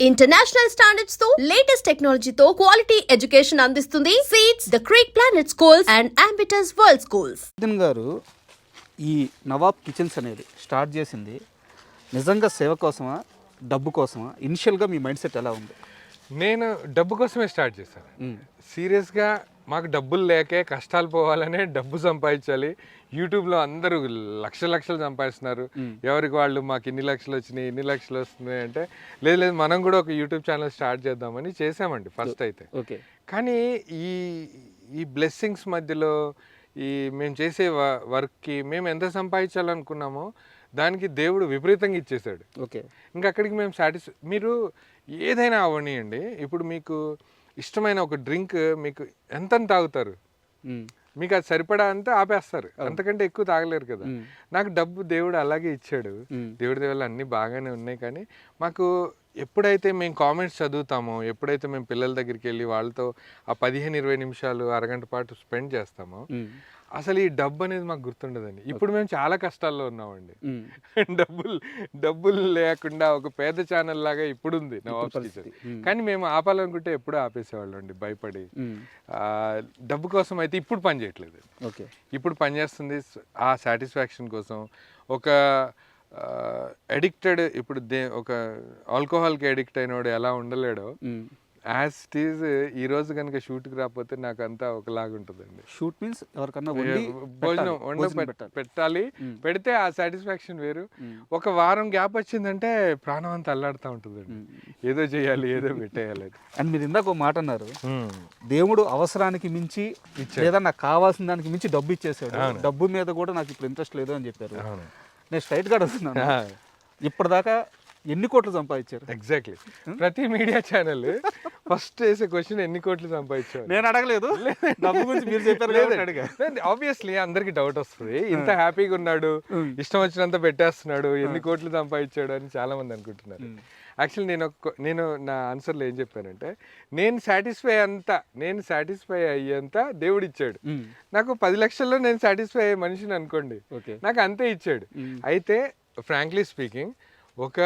International standards తో latest టెక్నాలజీతో quality education అందిస్తుంది seats the creek planet schools and Ambitus world schools. గారు ఈ నవాబ్ కిచెన్స్ అనేది స్టార్ట్ చేసింది నిజంగా సేవ కోసమా, డబ్బు కోసమా? ఇనిషియల్గా మీ మైండ్ సెట్ ఎలా ఉంది? నేను డబ్బు కోసమే స్టార్ట్ చేశాను. సీరియస్గా మాకు డబ్బులు లేకే కష్టాలు పోవాలనే డబ్బు సంపాదించాలి. యూట్యూబ్లో అందరూ లక్షలు సంపాదిస్తున్నారు, ఎవరికి వాళ్ళు మాకు ఇన్ని లక్షలు వచ్చినాయి ఇన్ని లక్షలు వస్తున్నాయి అంటే లేదు మనం కూడా ఒక యూట్యూబ్ ఛానల్ స్టార్ట్ చేద్దామని చేసామండి ఫస్ట్ అయితే. ఓకే. కానీ ఈ ఈ బ్లెస్సింగ్స్ మధ్యలో ఈ మేము చేసే వర్క్కి మేము ఎంత సంపాదించాలనుకున్నామో దానికి దేవుడు విపరీతంగా ఇచ్చేసాడు. ఓకే. ఇంకా అక్కడికి మేము మీరు ఏదైనా అవనియండి, ఇప్పుడు మీకు ఇష్టమైన ఒక డ్రింక్ మీకు ఎంత తాగుతారు, మీకు అది సరిపడా అంతా ఆపేస్తారు, అంతకంటే ఎక్కువ తాగలేరు కదా. నాకు డబ్బు దేవుడు అలాగే ఇచ్చాడు. దేవుడి దేవుళ్ళు అన్నీ బాగానే ఉన్నాయి. కానీ మాకు ఎప్పుడైతే మేము కామెంట్స్ చదువుతామో, ఎప్పుడైతే మేము పిల్లల దగ్గరికి వెళ్ళి వాళ్ళతో ఆ 15-20 నిమిషాలు అరగంట పాటు స్పెండ్ చేస్తామో అసలు ఈ డబ్బు అనేది మాకు గుర్తుండదండి. ఇప్పుడు మేము చాలా కష్టాల్లో ఉన్నామండి. డబ్బులు లేకుండా ఒక పేద ఛానల్ లాగా ఇప్పుడు ఉంది నవాబ్స్ కిచెన్. కానీ మేము ఆపాలనుకుంటే ఎప్పుడూ ఆపేసేవాళ్ళం అండి భయపడి. డబ్బు కోసం అయితే ఇప్పుడు పని చేయట్లేదు. ఓకే. ఇప్పుడు పనిచేస్తుంది ఆ సాటిస్ఫాక్షన్ కోసం. ఒక అడిక్టెడ్ ఇప్పుడు ఒక ఆల్కహాల్కి అడిక్ట్ అయినవాడు ఎలా ఉండలేడో, యాజ్ ఇట్ ఈజ్ ఈ రోజు కనుక షూట్కి రాకపోతే నాకు అంతా ఒకలాగా ఉంటుందండి. షూట్ మీన్స్ ఎవరికన్నా భోజనం పెట్టాలి, పెడితే ఆ సాటిస్ఫాక్షన్ వేరు. ఒక వారం గ్యాప్ వచ్చిందంటే ప్రాణం అంతా అల్లాడుతూ ఉంటుందండి, ఏదో చేయాలి ఏదో పెట్టేయాలి. అండ్ మీరు ఇందాక ఒక మాట అన్నారు, దేవుడు అవసరానికి మించి లేదా నాకు కావాల్సిన దానికి మించి డబ్బు ఇచ్చేసాడు, డబ్బు మీద కూడా నాకు ఇప్పుడు ఇంట్రెస్ట్ లేదు అని చెప్పారు. నేను స్ట్రైట్గా అడుగుతున్నాను, ఇప్పటిదాకా ఎన్ని కోట్లు సంపాదించారు? ఎగ్జాక్ట్లీ. ప్రతి మీడియా ఛానల్ ఫస్ట్ వేసే క్వశ్చన్ ఎన్ని కోట్లు సంపాదించారు. నేను అడగలేదు, డబ్బు గురించి మీరు చెప్పారు. ఆబ్వియస్లీ అందరికి డౌట్ వస్తుంది, ఇంత హ్యాపీగా ఉన్నాడు, ఇష్టం వచ్చినంత పెట్టేస్తున్నాడు, ఎన్ని కోట్లు సంపాదించాడు అని చాలా మంది అనుకుంటున్నారు. యాక్చువల్లీ నేను నా ఆన్సర్లో ఏం చెప్పానంటే, నేను సాటిస్ఫై అయ్యేంత దేవుడు ఇచ్చాడు. నాకు 10 లక్షల్లో నేను సాటిస్ఫై అయ్యే మనిషిని అనుకోండి, నాకు అంతే ఇచ్చాడు. అయితే ఫ్రాంక్లీ స్పీకింగ్, ఒక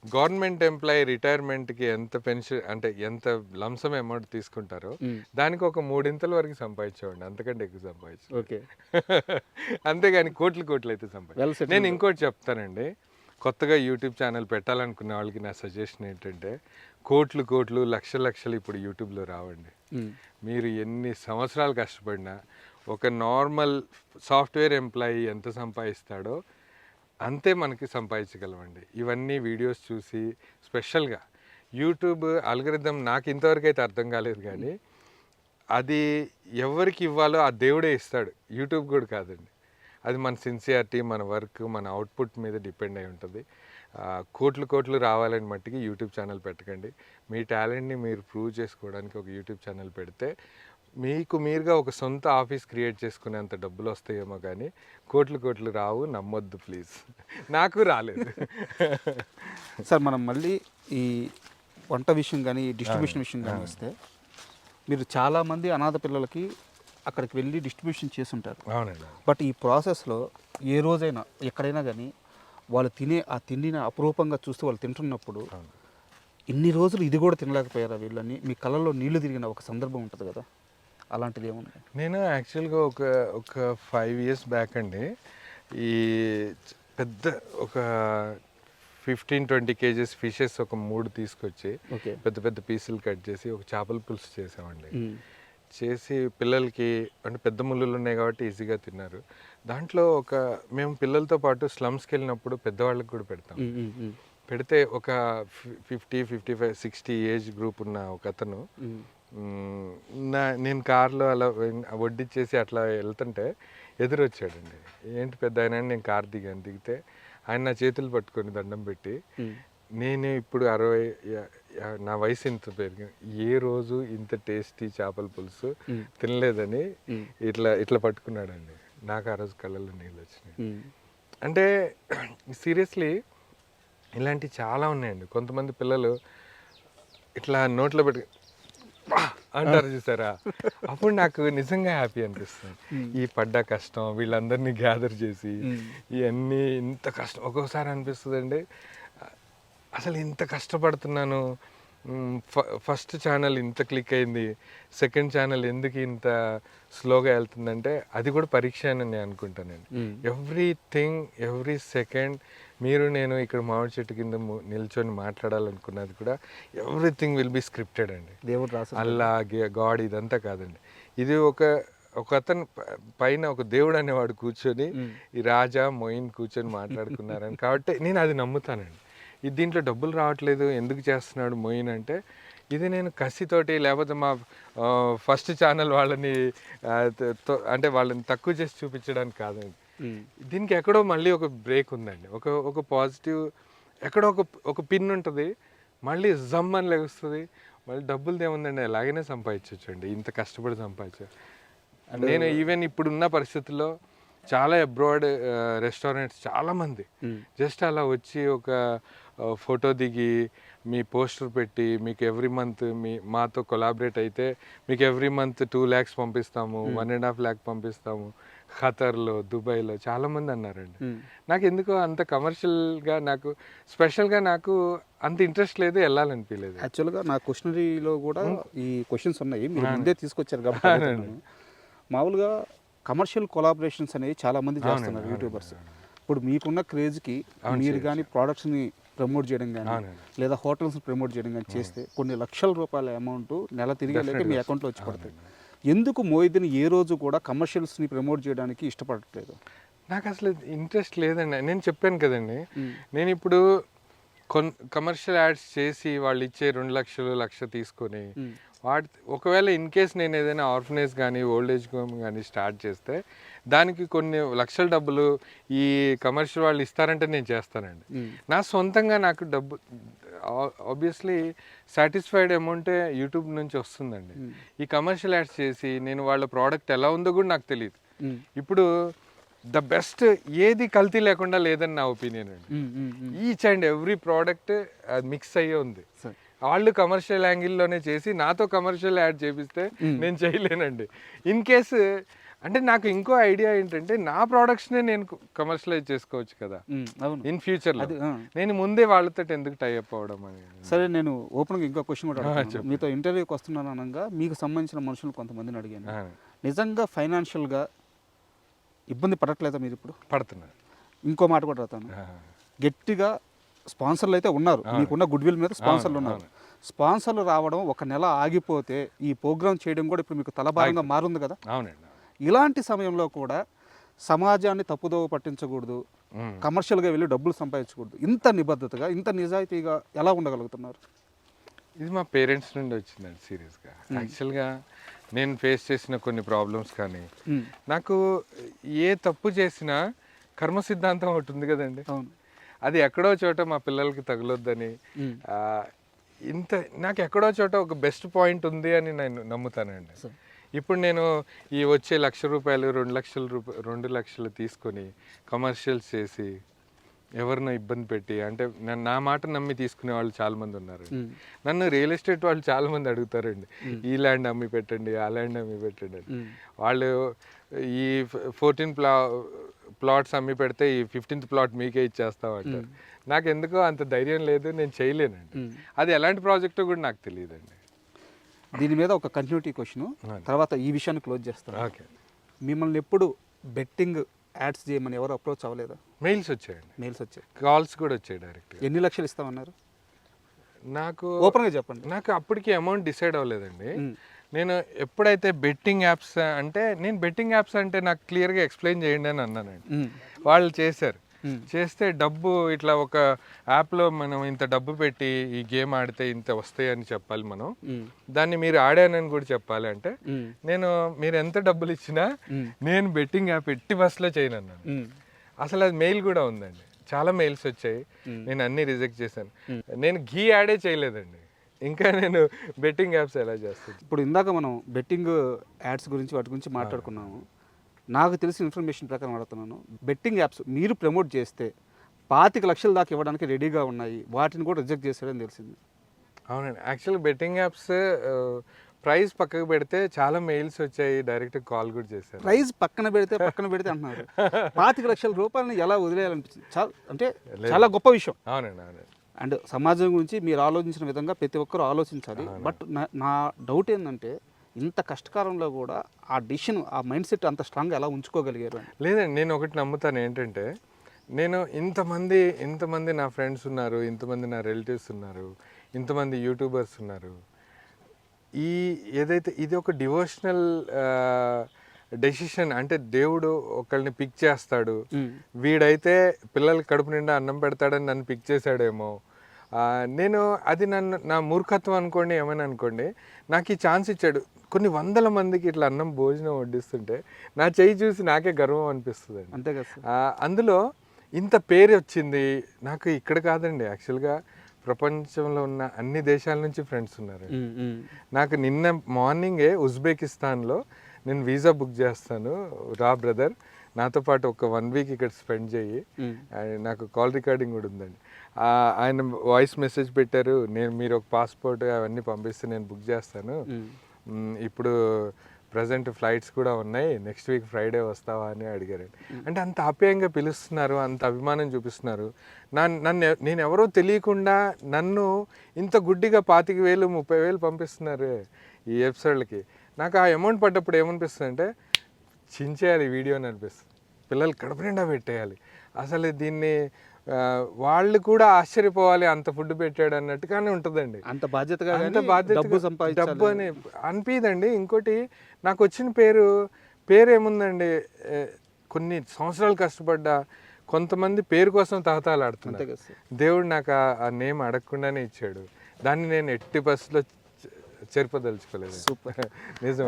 గవర్నమెంట్ ఎంప్లాయీ రిటైర్మెంట్కి ఎంత పెన్షన్ అంటే ఎంత లంసమ్ అమౌంట్ తీసుకుంటారో దానికి ఒక 3 వరకు సంపాదించేవాడిని, అంతకంటే ఎక్కువ సంపాదించు. ఓకే. అంతేగాని కోట్లు అయితే సంపాదించు. నేను ఇంకోటి చెప్తానండి, కొత్తగా యూట్యూబ్ ఛానల్ పెట్టాలనుకునే వాళ్ళకి నా సజెషన్ ఏంటంటే, కోట్లు లక్షలు ఇప్పుడు యూట్యూబ్లో రావండి. మీరు ఎన్ని సంవత్సరాలు కష్టపడినా ఒక నార్మల్ సాఫ్ట్వేర్ ఎంప్లాయీ ఎంత సంపాదిస్తాడో అంతే మనకి సంపాదించగలమండి. ఇవన్నీ వీడియోస్ చూసి, స్పెషల్గా యూట్యూబ్ అల్గరిథం నాకు ఇంతవరకు అయితే అర్థం కాలేదు, కానీ అది ఎవరికి ఇవ్వాలో ఆ దేవుడే ఇస్తాడు, యూట్యూబ్ కూడా కాదండి. అది మన సిన్సియారిటీ, మన వర్క్, మన అవుట్పుట్ మీద డిపెండ్ అయి ఉంటుంది. కోట్లు రావాలని మట్టికి యూట్యూబ్ ఛానల్ పెట్టకండి. మీ టాలెంట్ని మీరు ప్రూవ్ చేసుకోవడానికి ఒక యూట్యూబ్ ఛానల్ పెడితే మీకు మీరుగా ఒక సొంత ఆఫీస్ క్రియేట్ చేసుకునేంత డబ్బులు వస్తాయేమో, కానీ కోట్లు రావు, నమ్మొద్దు ప్లీజ్. నాకు రాలేదు. సార్, మనం మళ్ళీ ఈ వంట విషయం కానీ డిస్ట్రిబ్యూషన్ విషయం కానీ వస్తే, మీరు చాలామంది అనాథ పిల్లలకి అక్కడికి వెళ్ళి డిస్ట్రిబ్యూషన్ చేస్తుంటారు. అవునండి. బట్ ఈ ప్రాసెస్లో ఏ రోజైనా ఎక్కడైనా కానీ వాళ్ళు ఆ తిండిని అపురూపంగా చూస్తూ వాళ్ళు తింటున్నప్పుడు ఇన్ని రోజులు ఇది కూడా తినలేకపోయారా వీళ్ళని, మీ కళ్ళల్లో నీళ్లు తిరిగిన ఒక సందర్భం ఉంటుంది కదా, అలాంటిది ఏముంది? నేను యాక్చువల్గా ఒక 5 years బ్యాక్ అండి, ఈ ఒక 15-20 kgs ఫిషెస్ ఒక 3 తీసుకొచ్చి పెద్ద పీసులు కట్ చేసి ఒక చేపల పులుసు చేసామండి. చేసి పిల్లలకి, అంటే పెద్ద ముళ్ళులు ఉన్నాయి కాబట్టి ఈజీగా తిన్నారు. దాంట్లో మేము పిల్లలతో పాటు స్లమ్స్కి వెళ్ళినప్పుడు పెద్దవాళ్ళకి కూడా పెడతాం. పెడితే ఒక 50, 55, 60 ఏజ్ గ్రూప్ ఉన్న ఒక అతను, నేను కార్లో అలా వడ్డిచ్చేసి అట్లా వెళ్తుంటే ఎదురొచ్చాడండి. ఏంటి పెద్ద ఆయన, నేను కార్ దిగితే ఆయన నా చేతులు పట్టుకొని దండం పెట్టి, నేను ఇప్పుడు 60, నా వయసు ఇంత పెరిగింది, ఏ రోజు ఇంత టేస్టీ చేపల పులుసు తినలేదని ఇట్లా పట్టుకున్నాడండి. నాకు ఆ రోజు కళ్ళల్లో నీళ్ళు వచ్చినాయి. అంటే సీరియస్లీ ఇలాంటివి చాలా ఉన్నాయండి. కొంతమంది పిల్లలు ఇట్లా నోట్లో పెట్టి అంటారు చూసారా, అప్పుడు నాకు నిజంగా హ్యాపీ అనిపిస్తుంది. ఈ పడ్డ కష్టం, వీళ్ళందరినీ గ్యాదర్ చేసి ఇవన్నీ ఇంత కష్టం ఒక్కొక్కసారి అనిపిస్తుంది అండి. అసలు ఇంత కష్టపడుతున్నాను, ఫస్ట్ ఛానల్ ఇంత క్లిక్ అయింది, సెకండ్ ఛానల్ ఎందుకు ఇంత స్లోగా వెళ్తుందంటే అది కూడా పరీక్ష అని నేను అనుకుంటానండి. ఎవ్రీథింగ్, ఎవ్రీ సెకండ్ మీరు నేను ఇక్కడ మామిడి చెట్టు కింద నిల్చొని మాట్లాడాలనుకున్నది కూడా ఎవ్రీథింగ్ విల్ బి స్క్రిప్టెడ్ అండి. దేవుడు రాసు అల్లా, గాడ్ ఇదంతా కాదండి. ఇది ఒక అతను పైన ఒక దేవుడు అనేవాడు కూర్చొని ఈ రాజా మొయిన్ కూర్చొని మాట్లాడుకున్నారని, కాబట్టి నేను అది నమ్ముతానండి. ఇది దీంట్లో డబ్బులు రావట్లేదు ఎందుకు చేస్తున్నాడు మొయిన్ అంటే, ఇది నేను కసితోటి లేకపోతే మా ఫస్ట్ ఛానల్ వాళ్ళని అంటే వాళ్ళని తక్కువ చేసి చూపించడానికి కాదండి. దీనికి ఎక్కడో మళ్ళీ ఒక బ్రేక్ ఉందండి, ఒక పాజిటివ్ ఎక్కడో ఒక పిన్ ఉంటుంది, మళ్ళీ జమ్ అని లెగుస్తుంది, మళ్ళీ డబ్బులది ఏముందండి ఎలాగైనా సంపాదించండి, ఇంత కష్టపడి సంపాదించు. నేను ఈవెన్ ఇప్పుడున్న పరిస్థితుల్లో చాలా అబ్రాడ్ రెస్టారెంట్స్ చాలామంది జస్ట్ అలా వచ్చి ఒక ఫోటో దిగి మీ పోస్టర్ పెట్టి మీకు ఎవ్రీ మంత్ మాతో కొలాబరేట్ అయితే మీకు ఎవ్రీ మంత్ 2 lakhs పంపిస్తాము, 1.5 lakh పంపిస్తాము, ఖతర్లో, దుబాయ్లో చాలామంది అన్నారండి. నాకు ఎందుకో అంత కమర్షియల్గా, నాకు స్పెషల్గా నాకు అంత ఇంట్రెస్ట్ లేదు, వెళ్ళాలనిపించలేదు. యాక్చువల్గా నా క్వశ్చనరీలో కూడా ఈ క్వశ్చన్స్ ఉన్నాయి, మీరు ముందే తీసుకొచ్చారు కాబట్టి. మామూలుగా కమర్షియల్ కొలాబరేషన్స్ అనేవి చాలా మంది చేస్తున్నారు యూట్యూబర్స్. ఇప్పుడు మీకున్న క్రేజ్కి మీరు కానీ ప్రోడక్ట్స్ని ప్రమోట్ చేయడం కానీ లేదా హోటల్స్ని ప్రమోట్ చేయడం కానీ చేస్తే కొన్ని లక్షల రూపాయల అమౌంట్ నెల తిరిగేలేక మీ అకౌంట్లో వచ్చి పడుతుంది. ఎందుకు మొయిద్దీన్ ఏ రోజు కూడా కమర్షియల్స్ని ప్రమోట్ చేయడానికి ఇష్టపడట్లేదు? నాకు అసలు ఇంట్రెస్ట్ లేదండి. నేను చెప్పాను కదండి, నేను ఇప్పుడు కమర్షియల్ యాడ్స్ చేసి వాళ్ళు ఇచ్చే 2 లక్షలు 1 లక్ష తీసుకొని ఒకవేళ ఇన్ కేస్ నేను ఏదైనా ఆర్ఫనేజ్ కానీ ఓల్డ్ ఏజ్ హోమ్ కానీ స్టార్ట్ చేస్తే దానికి కొన్ని లక్షల డబ్బులు ఈ కమర్షియల్ వాళ్ళు ఇస్తారంటే నేను చేస్తానండి. నా సొంతంగా నాకు డబ్బు ఆబ్వియస్లీ సాటిస్ఫైడ్ అమౌంటే యూట్యూబ్ నుంచి వస్తుందండి. ఈ కమర్షియల్ యాడ్స్ చేసి నేను వాళ్ళ ప్రోడక్ట్ ఎలా ఉందో కూడా నాకు తెలియదు. ఇప్పుడు ద బెస్ట్ ఏది కల్తీ లేకుండా లేదని నా ఒపీనియన్ అండి. Each and every product mix అయ్యే ఉంది. వాళ్ళు కమర్షియల్ యాంగిల్లోనే చేసి నాతో కమర్షియల్ యాడ్ చేపిస్తే నేను చేయలేనండి. ఇన్ కేసు అంటే నాకు ఇంకో ఐడియా ఏంటంటే నా ప్రోడక్ట్స్నే నేను కమర్షియలైజ్ చేసుకోవచ్చు కదా ఇన్ ఫ్యూచర్లో. నేను ముందే వాళ్ళతో ఎందుకు టైఅప్ అవ్వడం అని. సరే, నేను ఓపెన్గా ఇంకో క్వశ్చన్ కూడా అడుగుతాను. మీతో ఇంటర్వ్యూకి వస్తున్నాను అనగా మీకు సంబంధించిన మనుషులు కొంతమందిని అడిగాను, నిజంగా ఫైనాన్షియల్గా ఇబ్బంది పడట్లేదా మీరు ఇప్పుడు? పడుతున్నారు. ఇంకో మాట కూడా అడుగుతాను, గట్టిగా స్పాన్సర్లు అయితే ఉన్నారు, మీకున్న గుడ్ విల్ మీద స్పాన్సర్లు ఉన్నారు. స్పాన్సర్లు రావడం ఒక నెల ఆగిపోతే ఈ ప్రోగ్రామ్ చేయడం కూడా ఇప్పుడు మీకు తలభారంగా మారుంది కదా. అవునండి. ఇలాంటి సమయంలో కూడా సమాజాన్ని తప్పుదోవ పట్టించకూడదు, కమర్షియల్గా వెళ్ళి డబ్బులు సంపాదించకూడదు, ఇంత నిబద్ధతగా ఇంత నిజాయితీగా ఎలా ఉండగలుగుతున్నారు? ఇది మా పేరెంట్స్ నుండి వచ్చిందండి సీరియస్గా. యాక్చువల్గా నేను ఫేస్ చేసిన కొన్ని ప్రాబ్లమ్స్ కానీ నాకు ఏ తప్పు చేసినా కర్మ సిద్ధాంతం ఒకటి ఉంది కదండి, అది ఎక్కడో చోట మా పిల్లలకి తగలొద్దని, ఇంత నాకు ఎక్కడో చోట ఒక బెస్ట్ పాయింట్ ఉంది అని నేను నమ్ముతానండి. ఇప్పుడు నేను ఈ వచ్చే 1 లక్ష రూపాయలు 2 లక్షలు తీసుకొని కమర్షియల్స్ చేసి ఎవరినో ఇబ్బంది పెట్టి, అంటే నా మాట నమ్మి తీసుకునే వాళ్ళు చాలామంది ఉన్నారు. నన్ను రియల్ ఎస్టేట్ వాళ్ళు చాలామంది అడుగుతారండి, ఈ ల్యాండ్ అమ్మి పెట్టండి, ఆ ల్యాండ్ అమ్మి పెట్టండి అని. వాళ్ళు ఈ 14 ప్లాట్స్ అమ్మి పెడితే ఈ 15th ప్లాట్ మీకే ఇచ్చేస్తామంటారు. నాకు ఎందుకో అంత ధైర్యం లేదు, నేను చేయలేనండి. అది ఎలాంటి ప్రాజెక్టో కూడా నాకు తెలియదండి. దీని మీద ఒక కంటిన్యూటీ క్వశ్చన్, తర్వాత ఈ విషయాన్ని క్లోజ్ చేస్తాను. ఓకే. మిమ్మల్ని ఎప్పుడు బెట్టింగ్ యాడ్స్ చేయమని ఎవరు అప్రోచ్ అవ్వలేదా? మెయిల్స్ వచ్చాయండి, మెయిల్స్ వచ్చాయి, కాల్స్ కూడా వచ్చాయి డైరెక్ట్. ఎన్ని లక్షలు ఇస్తామన్నారు? నాకు ఓపెన్గా చెప్పండి. నాకు అప్పటికి అమౌంట్ డిసైడ్ అవ్వలేదండి. నేను ఎప్పుడైతే బెట్టింగ్ యాప్స్ అంటే, నేను బెట్టింగ్ యాప్స్ అంటే నాకు క్లియర్గా ఎక్స్ప్లెయిన్ చేయండి అని అన్నానండి. వాళ్ళు చేశారు. చేస్తే డబ్బు ఇట్లా ఒక యాప్లో మనం ఇంత డబ్బు పెట్టి ఈ గేమ్ ఆడితే ఇంత వస్తాయి అని చెప్పాలి మనం, దాన్ని మీరు ఆడానని కూడా చెప్పాలి. అంటే మీరు ఎంత డబ్బులు ఇచ్చినా నేను బెట్టింగ్ యాప్ ఎట్టి బస్లో చేయను అన్నాను. అసలు అది మెయిల్ కూడా ఉందండి, చాలా మెయిల్స్ వచ్చాయి, నేను అన్నీ రిజెక్ట్ చేశాను. నేను ఘీ యాడే చేయలేదండి, ఇంకా నేను బెట్టింగ్ యాప్స్ ఎలా చేస్తాను. ఇప్పుడు ఇందాక మనం బెట్టింగ్ యాడ్స్ గురించి వాటి గురించి మాట్లాడుకున్నాము. నాకు తెలిసిన ఇన్ఫర్మేషన్ ప్రకారం అడుగుతున్నాను, బెట్టింగ్ యాప్స్ మీరు ప్రమోట్ చేస్తే 25 లక్షల దాకా ఇవ్వడానికి రెడీగా ఉన్నాయి, వాటిని కూడా రిజెక్ట్ చేశారని తెలిసింది. అవునండి. యాక్చువల్గా బెట్టింగ్ యాప్స్ ప్రైస్ పక్కకు పెడితే చాలా మెయిల్స్ వచ్చాయి, డైరెక్ట్ కాల్ కూడా చేశారు. ప్రైస్ పక్కన పెడితే అంటున్నారు, 25 లక్షల రూపాయలని ఎలా వదిలేయాలనిపించింది. అంటే చాలా గొప్ప విషయం. అవునండి, అవునండి. అండ్ సమాజం గురించి మీరు ఆలోచించిన విధంగా ప్రతి ఒక్కరూ ఆలోచించాలి. బట్ నా డౌట్ ఏంటంటే ఇంత కష్టకాలంలో కూడా ఆ డిసిషన్, ఆ మైండ్ సెట్ అంత స్ట్రాంగ్గా ఎలా ఉంచుకోగలిగారు అని? లేదండి, నేను ఒకటి నమ్ముతాను ఏంటంటే, నేను ఇంతమంది నా ఫ్రెండ్స్ ఉన్నారు, ఇంతమంది నా రిలేటివ్స్ ఉన్నారు, ఇంతమంది యూట్యూబర్స్ ఉన్నారు. ఏదైతే ఇది ఒక డివోషనల్ డెసిషన్, అంటే దేవుడు ఒకళ్ళని పిక్ చేస్తాడు, వీడైతే పిల్లలకి కడుపు నిండా అన్నం పెడతాడని నన్ను పిక్ చేశాడేమో. నేను అది నా మూర్ఖత్వం అనుకోండి, ఏమైనా అనుకోండి, నాకు ఈ ఛాన్స్ ఇచ్చాడు. కొన్ని వందల మందికి ఇట్లా అన్నం భోజనం వడ్డిస్తుంటే నా చెయ్యి చూసి నాకే గర్వం అనిపిస్తుంది. అంతే కదా. అందులో ఇంత పేరు వచ్చింది నాకు. ఇక్కడ కాదండి, యాక్చువల్గా ప్రపంచంలో ఉన్న అన్ని దేశాల నుంచి ఫ్రెండ్స్ ఉన్నారు. నాకు నిన్న మార్నింగే ఉజ్బెకిస్తాన్లో నేను వీసా బుక్ చేస్తాను, రా బ్రదర్ నాతో పాటు ఒక 1 వీక్ ఇక్కడ స్పెండ్ చేయి, నాకు కాల్ రికార్డింగ్ కూడా ఉందండి. ఆయన వాయిస్ మెసేజ్ పెట్టారు, మీరు ఒక పాస్పోర్ట్ అవన్నీ పంపిస్తే నేను బుక్ చేస్తాను, ఇప్పుడు ప్రజెంట్ ఫ్లైట్స్ కూడా ఉన్నాయి, నెక్స్ట్ వీక్ ఫ్రైడే వస్తావా అని అడిగారండి. అంటే అంత ఆప్యాయంగా పిలుస్తున్నారు, అంత అభిమానం చూపిస్తున్నారు. నేను ఎవరో తెలియకుండా నన్ను ఇంత గుడ్డిగా 25,000 30,000 పంపిస్తున్నారు ఈ ఎపిసోడ్లకి. నాకు ఆ అమౌంట్ పడ్డప్పుడు ఏమనిపిస్తుంది అంటే, చించేయాలి వీడియో అని అనిపిస్తుంది, పిల్లలు కడుపు నిండా పెట్టేయాలి. అసలు దీన్ని వాళ్ళు కూడా ఆశ్చర్యపోవాలి, అంత ఫుడ్ పెట్టాడు అన్నట్టుగానే ఉంటుందండి. అంత బాధ్యతగా డబ్బు అని అనిపించదండి. ఇంకోటి, నాకు వచ్చిన పేరు ఏముందండి, కొన్ని సంవత్సరాలు కష్టపడ్డా, కొంతమంది పేరు కోసం తహతాలాడుతున్నారు. దేవుడు నాకు ఆ నేమ్ అడగకుండానే ఇచ్చాడు, దాన్ని నేను ఎట్టి బస్సులో చెరపదలుచుకోలేదు. సూపర్, నిజం.